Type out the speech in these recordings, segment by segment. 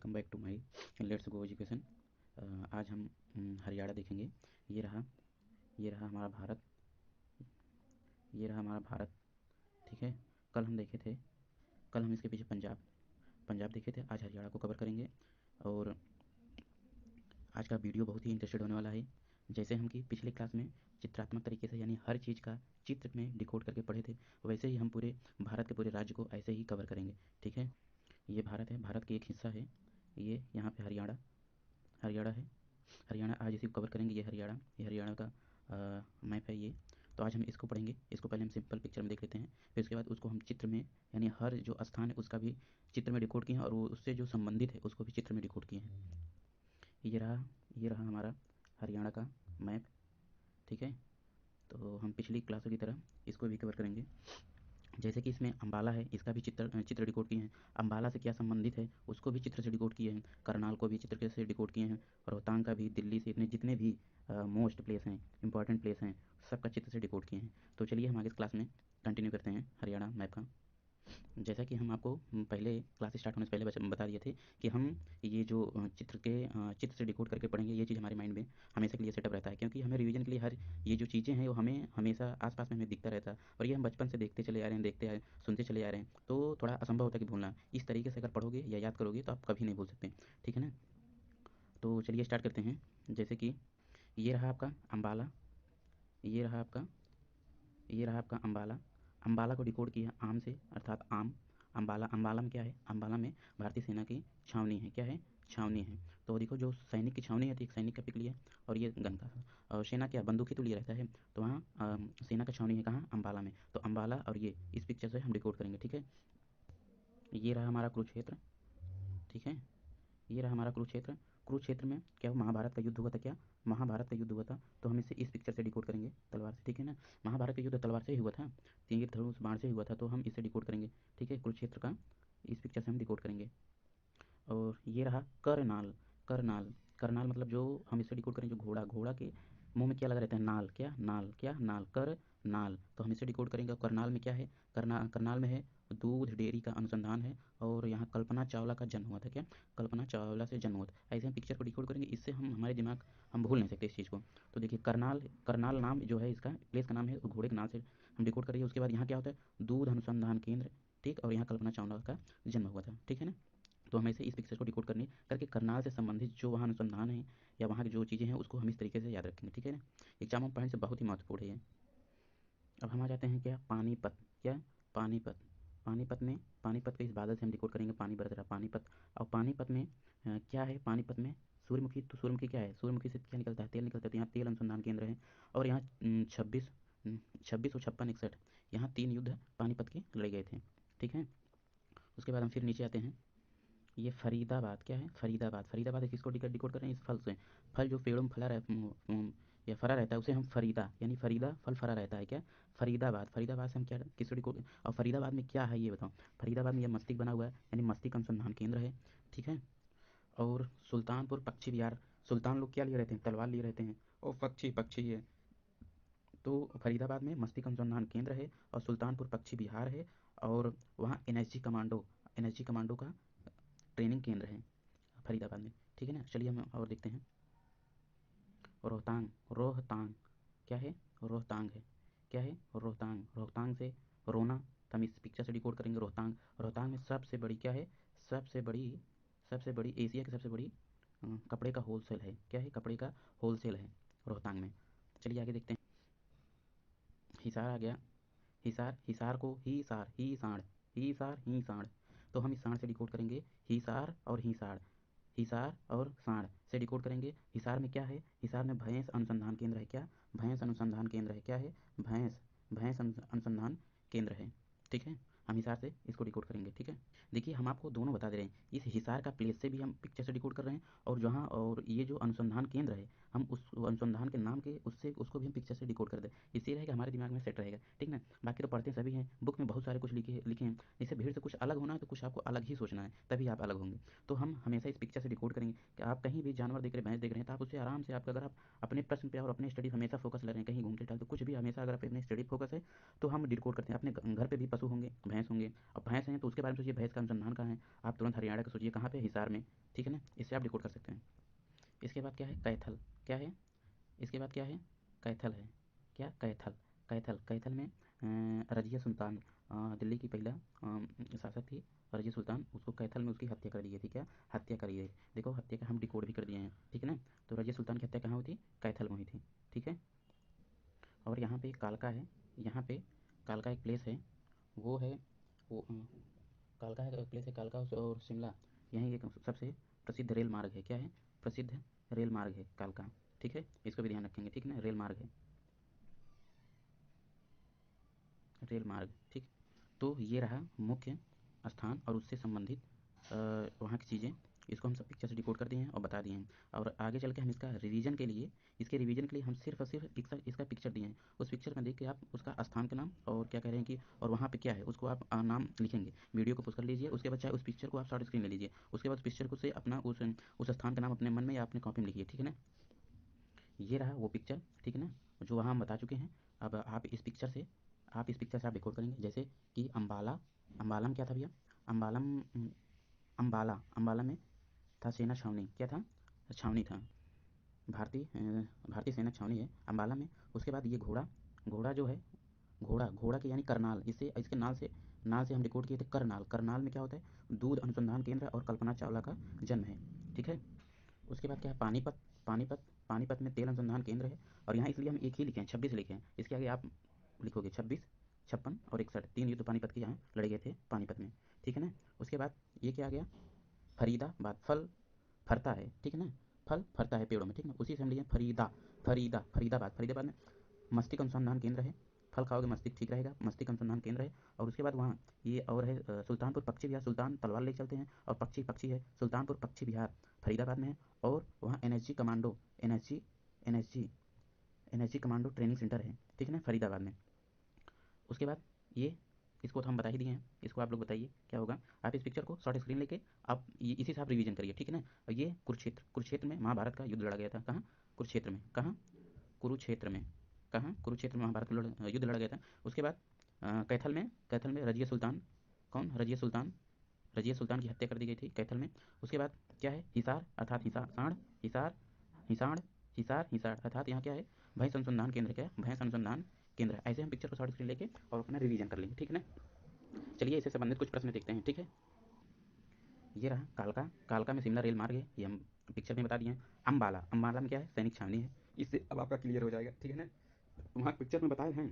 Welcome back to my let's go education. आज हम हरियाणा देखेंगे। ये रहा ये रहा हमारा भारत। ये रहा हमारा भारत। ठीक है। कल हम देखे थे कल हम इसके पीछे पंजाब पंजाब देखे थे। आज हरियाणा को कवर करेंगे। और आज का वीडियो बहुत ही इंटरेस्टेड होने वाला है। जैसे हम कि पिछले क्लास में चित्रात्मक तरीके से यानी हर चीज़ का चित्र में डिकोड करके पढ़े थे, वैसे ही हम पूरे भारत के पूरे राज्य को ऐसे ही कवर करेंगे। ठीक है। ये भारत है, भारत की एक हिस्सा है। ये यहाँ पे हरियाणा हरियाणा है। हरियाणा आज इसी को कवर करेंगे। ये हरियाणा का मैप है ये। तो आज हम इसको पढ़ेंगे। इसको पहले हम सिंपल पिक्चर में देख लेते हैं, फिर उसके बाद उसको हम चित्र में यानी हर जो स्थान है उसका भी चित्र में डिकोड किए हैं और वो उससे जो संबंधित है उसको भी चित्र में डिकोड किए हैं। ये रहा ये रहा हमारा हरियाणा का मैप। ठीक है। तो हम पिछली क्लासों की तरह इसको भी कवर करेंगे। जैसे कि इसमें अम्बाला है, इसका भी चित्र चित्र डिकोड किए हैं। अम्बाला से क्या संबंधित है उसको भी चित्र से डिकोड किए हैं। करनाल को भी चित्र से डिकोड किए हैं। रोहतांग का भी, दिल्ली से इतने जितने भी मोस्ट प्लेस हैं, इंपॉर्टेंट प्लेस हैं, सबका चित्र से डिकोड किए हैं। तो चलिए हम आगे इस क्लास में कंटिन्यू करते हैं हरियाणा मैप का। जैसा कि हम आपको पहले क्लास स्टार्ट होने से पहले बता दिए थे कि हम ये जो चित्र से डिकोड करके पढ़ेंगे, ये चीज़ हमारे माइंड में हमेशा के लिए सेटअप रहता है, क्योंकि हमें रिवीजन के लिए हर ये जो चीज़ें हैं वो हमें हमेशा आसपास में हमें दिखता रहता है और ये हम बचपन से देखते चले आ रहे हैं, देखते आए, सुनते चले आ रहे हैं। तो थोड़ा असंभव होता है कि भूलना। इस तरीके से अगर पढ़ोगे या याद करोगे तो आप कभी नहीं भूल सकते। ठीक है ना। तो चलिए स्टार्ट करते हैं। जैसे कि ये रहा आपका अम्बाला। ये रहा आपका ये रहा आपका अम्बाला। अम्बाला को डिकोड किया आम से, अर्थात आम। अम्बाला अम्बाला में क्या है? अम्बाला में भारतीय सेना की छावनी है। क्या है? छावनी है। तो देखो जो सैनिक की छावनी है, तो एक सैनिक का पिक लिया और ये गन का। और सेना क्या बंदूक ही तो लिया रहता है, तो वहाँ सेना का छावनी है कहाँ? अम्बाला में। तो अम्बाला और ये इस पिक्चर से हम डिकोड करेंगे। ठीक है। ये रहा हमारा कुरुक्षेत्र। ठीक है। ये रहा हमारा कुरुक्षेत्र। कुरुक्षेत्र में क्या हुआ? महाभारत का युद्ध हुआ था। क्या? महाभारत का युद्ध हुआ था। तो हम इसे इस पिक्चर से डिकोड करेंगे, तलवार से। ठीक है ना। महाभारत का युद्ध तलवार से ही हुआ था, तीर धनुष बाण से ही हुआ था, तो हम इसे डिकोड करेंगे। ठीक है। कुरुक्षेत्र का इस पिक्चर से हम डिकोड करेंगे। और ये रहा करनाल। करनाल करनाल मतलब जो हम इसे डिकोड करेंगे, जो घोड़ा, घोड़ा के मुंह में क्या लगा रहता है? नाल। क्या? नाल। क्या? नाल। कर नाल। तो हम इसे डिकोड करेंगे। और करनाल में क्या है? करनाल में है दूध डेयरी का अनुसंधान है और यहाँ कल्पना चावला का जन्म हुआ था। क्या? कल्पना चावला से जन्म हुआ था। ऐसे हम पिक्चर को डिकोड करेंगे। इससे हम हमारे दिमाग हम भूल नहीं सकते इस चीज़ को। तो देखिए करनाल करनाल नाम जो है इसका प्लेस का नाम है, घोड़े के नाम से हम डिकोड करेंगे। उसके बाद यहाँ क्या होता है? दूध अनुसंधान केंद्र। ठीक। और यहाँ कल्पना चावला का जन्म हुआ था। ठीक है ना। तो हमें से इस पिक्चर को डिकोड करने करके करनाल से संबंधित जो वहाँ अनुसंधान है या वहाँ की जो चीज़ें हैं उसको हम इस तरीके से याद रखेंगे। ठीक है ना। एग्जाम में पढ़ने से बहुत ही महत्वपूर्ण है ये। अब हम आ जाते हैं क्या? पानीपत। क्या? पानीपत। पानीपत के इस बादल से हम डिकोड करेंगे। पानी बरस रहा, पानीपत। और पानीपत में क्या है? पानीपत में सूर्यमुखी। तो सूर्यमुखी क्या है? सूर्यमुखी से क्या निकलता है? तेल निकलता है। तो यहाँ तेल अनुसंधान केंद्र है। और यहाँ 2656 61 यहाँ 3 युद्ध पानीपत के लड़े गए थे। ठीक है। उसके बाद हम फिर नीचे आते हैं। ये फरीदाबाद। क्या है? फरीदाबाद। फरीदाबाद है, किसको डिकोड कर रहे हैं? इस फल से। फल जो पेड़ों में फला या फरा रहता है उसे हम फरीदा यानी फरीदा फल फरा रहता है। क्या? फरीदाबाद। फरीदाबाद से हम क्या किसको डिकोड? और फरीदाबाद में क्या है ये बताओ? फरीदाबाद में यह मस्तिष्क बना हुआ है यानी मस्तिष्क अनुसंधान केंद्र है। ठीक है। और सुल्तानपुर पक्षी विहार। सुल्तान लोग क्या लिए रहते हैं? तलवार लिए रहते हैं। और पक्षी पक्षी है। तो फरीदाबाद में मस्तिष्क अनुसंधान केंद्र है और सुल्तानपुर पक्षी विहार है। और वहाँ एनएसजी कमांडो का ट्रेनिंग केंद्र है फरीदाबाद में। ठीक है ना। चलिए हम और देखते हैं। रोहतांग। रोहतांग क्या है? रोहतांग है। क्या है? रोहतांग। रोहतांग से रोना। तो हम इस पिक्चर से डिकोड करेंगे। रोहतांग। रोहतांग में सबसे बड़ी क्या है? सबसे बड़ी एशिया की सबसे बड़ी कपड़े का होलसेल है। क्या है? कपड़े का होलसेल है रोहतांग में। चलिए आगे देखते हैं। हिसार आ गया। हिसार। हिसार को ही साड़ ही साड़ ही साड़ ही साड़। तो हम इस साड़ से डिकोड करेंगे हिसार और ही साड़। हिसार और साड़ से डिकोड करेंगे। हिसार में क्या है? हिसार में भैंस अनुसंधान केंद्र है। क्या? भैंस अनुसंधान केंद्र है। क्या है? भैंस भैंस अनुसंधान केंद्र है। ठीक है। हम हिसार से इसको डिकोड करेंगे। ठीक है। देखिए हम आपको दोनों बता दे रहे हैं, इस हिसार का प्लेस से भी हम पिक्चर से डिकोड कर रहे हैं और जहाँ और ये जो अनुसंधान केंद्र है हम उस अनुसंधान के नाम के उससे उसको भी हम पिक्चर से डिकोड कर दें। इससे रहेगा हमारे दिमाग में सेट रहेगा। ठीक ना। बाकी तो पढ़ते सभी हैं, बुक में बहुत सारे कुछ लिखे लिखे हैं। जैसे भीड़ से कुछ अलग होना है तो कुछ आपको अलग ही सोचना है, तभी आप अलग होंगे। तो हम हमेशा इस पिक्चर से डिकोड करेंगे कि आप कहीं भी जानवर देख रहे हैं, भैंस देख रहे हैं, तो आप उससे आराम से आपका, अगर आप अपने प्रश्न पे और अपने स्टडी हमेशा फोकस ले रहे हैं, कहीं घूमते टहलते कुछ भी, हमेशा अगर आप अपनी स्टडी फोकस है तो हम डिकोड करते हैं। अपने घर पे भी पशु होंगे, भैंस होंगे, और भैंस हैं तो उसके बारे में सोचिए, भैंस का अनुसंधान कहाँ है, आप तुरंत हरियाणा का सोचिए कहाँ पे, हिसार में, ठीक है ना, इससे आप डिकोड कर सकते हैं। इसके बाद क्या है, कैथल, क्या है, इसके बाद क्या है, कैथल है, क्या, कैथल, कैथल, कैथल में रजिया सुल्तान, दिल्ली की पहला शासक थी रजिया सुल्तान, उसको कैथल में उसकी हत्या कर दी गई थी, क्या, हत्या करी है, देखो हत्या का हम डिकोड भी कर दिए हैं, ठीक है ना। तो रजिया सुल्तान की हत्या कहाँ हुई थी, कैथल में हुई थी, ठीक है। और यहाँ पे कालका है, यहाँ पे कालका एक प्लेस है, वो है, वो कालका है प्लेस है, कालका और शिमला, यहीं एक सबसे प्रसिद्ध रेल मार्ग है, क्या है, प्रसिद्ध रेल मार्ग है कालका, ठीक है, इसको भी ध्यान रखेंगे, ठीक है ना, रेल मार्ग है, रेल मार्ग, ठीक। तो ये रहा मुख्य स्थान और उससे संबंधित वहाँ की चीज़ें, इसको हम सब पिक्चर से डिकोड कर दिए हैं और बता दिए हैं। और आगे चल के हम इसका रिवीजन के लिए, इसके रिवीजन के लिए हम सिर्फ और सिर्फ इसका पिक्चर दिए हैं, उस पिक्चर में देख के आप उसका स्थान का नाम और क्या कह रहे हैं कि और वहाँ पे क्या है उसको आप नाम लिखेंगे, वीडियो को पोस्ट कर लीजिए, उसके बाद चाहे उस पिक्चर को आप शॉर्ट स्क्रीन ले लीजिए, उसके बाद उस पिक्चर को से अपना उस स्थान का नाम अपने मन में या अपने कॉपी में लिखिए, ठीक है ना। ये रहा वो पिक्चर, ठीक है ना, जो वहाँ हम बता चुके हैं। अब आप इस पिक्चर से आप डिकोड करेंगे, जैसे कि अम्बाला, अम्बाला में क्या था भैया, अम्बालम, अम्बाला, अम्बाला में था सेना छावनी, क्या था, छावनी था, भारतीय सेना छावनी है अम्बाला में। उसके बाद ये घोड़ा, घोड़ा जो है, घोड़ा, घोड़ा के यानी करनाल, इससे इसके नाल से हम डिकोड किए थे करनाल, करनाल में क्या होता है, दूध अनुसंधान केंद्र और कल्पना चावला का जन्म है, ठीक है। उसके बाद क्या है, पानीपत, पानीपत, पानीपत में तेल अनुसंधान केंद्र है, और यहाँ इसलिए हम एक ही लिखे हैं, 26 लिखे हैं, इसके आगे आप लिखोगे 26, 56 और 61, तीन युद्ध पानीपत के यहाँ लड़े गए थे पानीपत में, ठीक है ना। उसके बाद ये क्या आ गया, फरीदाबाद, फल फरता है, ठीक है ना, फल फरता है पेड़ों में, ठीक है ना, उसी से हम लिए फरीदाबाद, फरीदाबाद में मस्तिष्क अनुसंधान केंद्र है, फल खाओगे मस्तिष्क ठीक रहेगा, मस्तिष्क अनुसंधान केंद्र है। और उसके बाद वहाँ ये और है सुल्तानपुर पक्षी विहार, सुल्तान तलवार लेके चलते हैं, और पक्षी पक्षी है, सुल्तानपुर पक्षी विहार फरीदाबाद में है। और वहाँ NSG commando, NSG NSG NSG commando training centre है, ठीक है ना, फरीदाबाद में। उसके बाद ये, इसको तो हम बता ही दिए हैं, इसको आप लोग बताइए क्या होगा। आप इस पिक्चर को शॉर्ट स्क्रीन लेके आप इसी से आप रिवीजन करिए, ठीक है ना। और ये कुरुक्षेत्र, कुरुक्षेत्र में महाभारत का युद्ध लड़ा गया था, कहाँ, कुरुक्षेत्र में, कहाँ, कुरुक्षेत्र में, कहाँ, कुरुक्षेत्र में महाभारत का युद्ध लड़ा गया था। उसके बाद कैथल में, कैथल में रजिया सुल्तान, कौन, रजिया सुल्तान, रजिया सुल्तान की हत्या कर दी गई थी कैथल में। उसके बाद क्या है, हिसार अर्थात हिसार, हिसार, हिसार, हिसार अर्थात यहाँ क्या है, भैंस अनुसंधान केंद्र, क्या है, भैंस अनुसंधान केंद्र। ऐसे हम पिक्चर को शॉर्ट स्क्रीन लेके और अपना रिवीजन कर लेंगे, ठीक है ना। चलिए इससे संबंधित कुछ प्रश्न देखते हैं, ठीक है। ये रहा कालका, कालका में शिमला रेल मार्ग है, ये हम पिक्चर में बता दिए हैं। अम्बाला, अम्बाला में क्या है, सैनिक छावनी है, इससे अब आपका क्लियर हो जाएगा, ठीक है ना। वहाँ पिक्चर में बताए हैं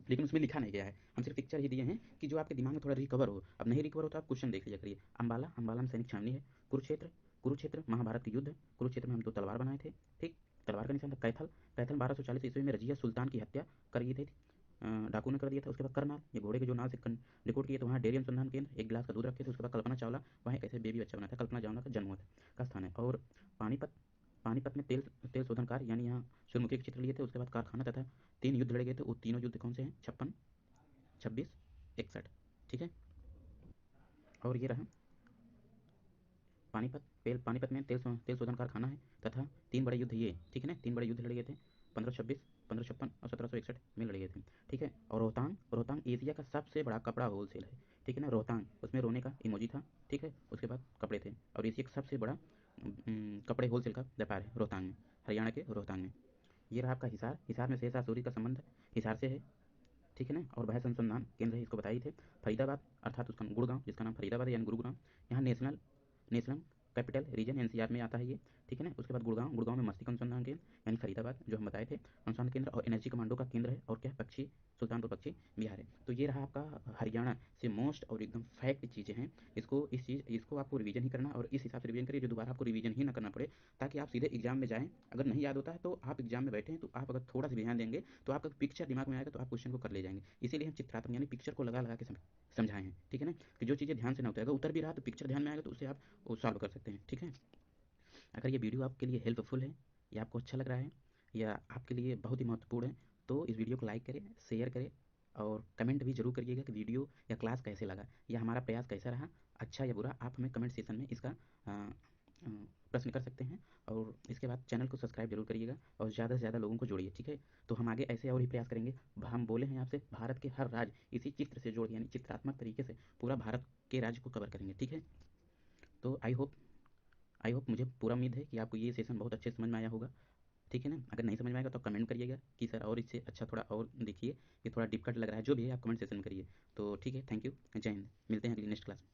लेकिन उसमें लिखा नहीं गया है, हम सिर्फ पिक्चर ही दिए हैं कि जो आपके दिमाग में थोड़ा रिकवर हो, अब नहीं रिकवर हो तो आप क्वेश्चन देख लिया करिए। अम्बाला, अम्बाला में सैनिक छावनी है। कुरुक्षेत्र, कुरुक्षेत्र महाभारत के युद्ध, कुरुक्षेत्र में हम दो तलवार बनाए थे, ठीक, तलवार का निशान था। कैथल, कैथल 1240 ईस्वी में रजिया सुल्तान की हत्या कर दी थी, डाकू ने कर दिया था। उसके बाद करनाल, ये घोड़े के जो नाल से रिकॉर्ड किए तो वहाँ डेयरी अनुसंधान केंद्र, एक गिलास का दूध रखे थे। उसके बाद कल्पना चावला, वहाँ एक ऐसे बेबी बच्चा बना था, कल्पना चावला का जन्म हुआ था, का स्थान है। और पानीपत, पानीपत में तेल तेल शोधन कार्य, यानी यहाँ सूर्यमुखी के चित्र लिए थे। उसके बाद कारखाना तथा तीन युद्ध लड़े गए थे, वो तीनों युद्ध कौन से हैं, 56, 26, 61, ठीक है। और ये रहा पानीपत, पानीपत में तेल शोधन कारखाना है तथा तीन बड़े युद्ध ये, ठीक है ना, तीन बड़े युद्ध लड़े गए थे, 1526, 1556 और 1761 में लड़े गए थे, ठीक है। और रोहतांग, रोहतांग एशिया का सबसे बड़ा कपड़ा होलसेल है, ठीक है ना, रोहतांग, उसमें रोने का इमोजी था, ठीक है। उसके बाद कपड़े थे, और एशिया का सबसे बड़ा कपड़े होलसेल का व्यापार है रोहतांग में, हरियाणा के रोहतांग में। ये रहा आपका हिसार, हिसार में शेरशाह सूरी का संबंध हिसार से है, ठीक है ना। और भैंस अनुसंधान केंद्र है, इसको बताई थे। फरीदाबाद अर्थात उसका गुड़गांव, जिसका नाम फरीदाबाद है यानी गुरुग्राम, यहाँ national, national capital region NCR में आता है ये, ठीक है ना। उसके बाद गुड़गांव, गुड़गांव में मस्तिष्क अनुसंधान केंद्र यानी फरीदाबाद जो हम बताए थे अनुसंधान केंद्र, और एनर्जी कमांडो का केंद्र है। और क्या है, पक्षी, सुल्तानपुर पक्षी बिहार है। तो ये रहा आपका हरियाणा से मोस्ट और एकदम फैक्ट चीज़ें हैं। इसको आपको रिवीजन ही करना, और इस हिसाब से रिवीजन करिए जो दोबारा आपको रिवीजन ही ना करना पड़े, ताकि आप सीधे एग्जाम में जाएं। अगर नहीं याद होता है तो आप एग्जाम में बैठे हैं तो आप अगर थोड़ा सा भी ध्यान देंगे तो आपका पिक्चर दिमाग में आएगा, तो आप क्वेश्चन को कर ले जाएंगे। इसीलिए हम चित्रात्मक यानी पिक्चर को लगा लगा के समझाए हैं, ठीक है ना, कि जो चीज़ें ध्यान से ना होता है, अगर उतर भी रहा तो पिक्चर ध्यान में आएगा तो उससे आप वो सॉल्व कर सकते हैं, ठीक है। अगर ये वीडियो आपके लिए हेल्पफुल है या आपको अच्छा लग रहा है या आपके लिए बहुत ही महत्वपूर्ण है तो इस वीडियो को लाइक करें, शेयर करें, और कमेंट भी जरूर करिएगा कि वीडियो या क्लास कैसे लगा या हमारा प्रयास कैसा रहा। अच्छा या बुरा आप हमें कमेंट सेक्शन में इसका अ, अ, प्रश्न कर सकते हैं। और इसके बाद चैनल को सब्सक्राइब ज़रूर करिएगा और ज़्यादा से ज़्यादा लोगों को जोड़िए, ठीक है? तो हम आगे ऐसे और ही प्रयास करेंगे। हम बोले हैं आपसे भारत के हर राज्य इसी चित्र से जोड़ यानी चित्रात्मक तरीके से पूरा भारत के राज्य को कवर करेंगे, ठीक है? तो आई होप मुझे पूरा उम्मीद है कि आपको ये सेशन बहुत अच्छे से समझ में आया होगा, ठीक है ना? अगर नहीं समझ में आएगा तो कमेंट करिएगा कि सर और इससे अच्छा थोड़ा और देखिए, ये थोड़ा डिफ़िकल्ट लग रहा है, जो भी है आप कमेंट सेक्शन में करिए। तो ठीक है, थैंक यू, जय हिंद। मिलते हैं अगली नेक्स्ट क्लास में।